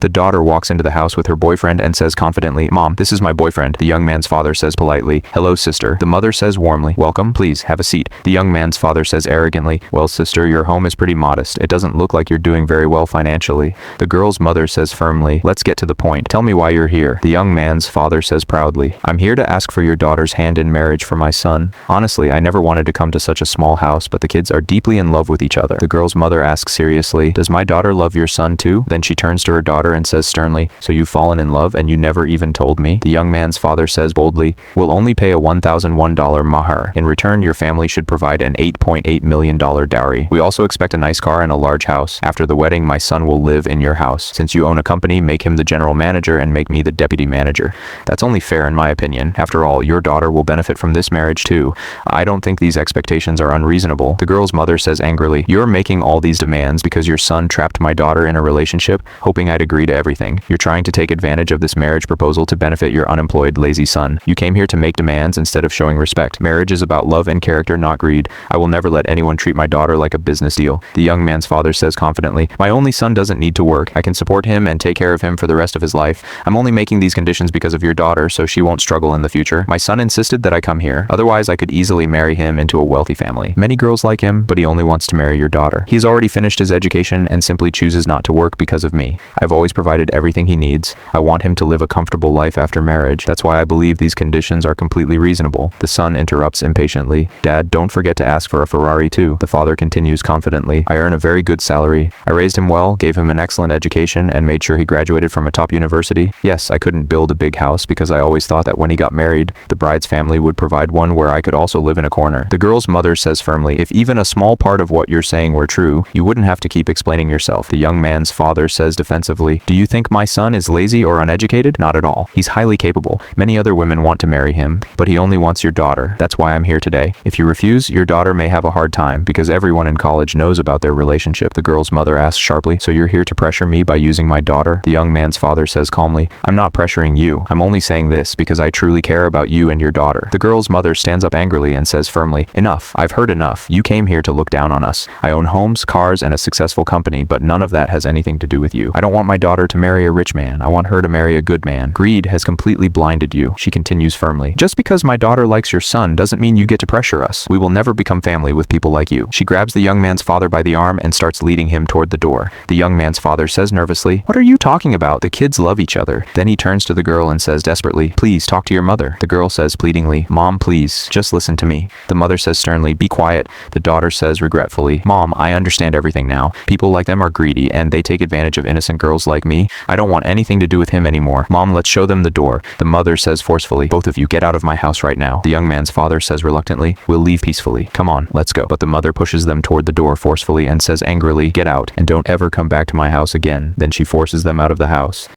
The daughter walks into the house with her boyfriend and says confidently, "Mom, this is my boyfriend." The young man's father says politely, "Hello, sister." The mother says warmly, "Welcome, please, have a seat." The young man's father says arrogantly, "Well, sister, your home is pretty modest. It doesn't look like you're doing very well financially." The girl's mother says firmly, "Let's get to the point. Tell me why you're here." The young man's father says proudly, "I'm here to ask for your daughter's hand in marriage for my son. Honestly, I never wanted to come to such a small house, but the kids are deeply in love with each other." The girl's mother asks seriously, "Does my daughter love your son too?" Then she turns to her daughter and says sternly, "So you've fallen in love and you never even told me?" The young man's father says boldly, "We'll only pay a $1,001 mahar. In return, your family should provide an $8.8 million dowry. We also expect a nice car and a large house. After the wedding, my son will live in your house. Since you own a company, make him the general manager and make me the deputy manager. That's only fair in my opinion. After all, your daughter will benefit from this marriage too. I don't think these expectations are unreasonable." The girl's mother says angrily, "You're making all these demands because your son trapped my daughter in a relationship, hoping I'd agree to everything. You're trying to take advantage of this marriage proposal to benefit your unemployed, lazy son. You came here to make demands instead of showing respect. Marriage is about love and character, not greed. I will never let anyone treat my daughter like a business deal." The young man's father says confidently, "My only son doesn't need to work. I can support him and take care of him for the rest of his life. I'm only making these conditions because of your daughter, so she won't struggle in the future. My son insisted that I come here. Otherwise, I could easily marry him into a wealthy family. Many girls like him, but he only wants to marry your daughter. He's already finished his education and simply chooses not to work because of me. I've always provided everything he needs. I want him to live a comfortable life after marriage. That's why I believe these conditions are completely reasonable." The son interrupts impatiently, "Dad, don't forget to ask for a Ferrari too." The father continues confidently, "I earn a very good salary. I raised him well, gave him an excellent education, and made sure he graduated from a top university. Yes, I couldn't build a big house because I always thought that when he got married, the bride's family would provide one where I could also live in a corner." The girl's mother says firmly, "If even a small part of what you're saying were true, you wouldn't have to keep explaining yourself." The young man's father says defensively, "Do you think my son is lazy or uneducated? Not at all. He's highly capable. Many other women want to marry him, but he only wants your daughter. That's why I'm here today. If you refuse, your daughter may have a hard time because everyone in college knows about their relationship." The girl's mother asks sharply, "So you're here to pressure me by using my daughter?" The young man's father says calmly, "I'm not pressuring you. I'm only saying this because I truly care about you and your daughter." The girl's mother stands up angrily and says firmly, "Enough. I've heard enough. You came here to look down on us. I own homes, cars, and a successful company, but none of that has anything to do with you. I don't want my daughter to marry a rich man. I want her to marry a good man. Greed has completely blinded you." She continues firmly, "Just because my daughter likes your son doesn't mean you get to pressure us. We will never become family with people like you." She grabs the young man's father by the arm and starts leading him toward the door. The young man's father says nervously, "What are you talking about? The kids love each other." Then he turns to the girl and says desperately, "Please talk to your mother." The girl says pleadingly, "Mom, please, just listen to me." The mother says sternly, "Be quiet." The daughter says regretfully, "Mom, I understand everything now. People like them are greedy and they take advantage of innocent girls like me. I don't want anything to do with him anymore. Mom, let's show them the door." The mother says forcefully, "Both of you get out of my house right now." The young man's father says reluctantly, "We'll leave peacefully. Come on, let's go." But the mother pushes them toward the door forcefully and says angrily, "Get out and don't ever come back to my house again." Then she forces them out of the house.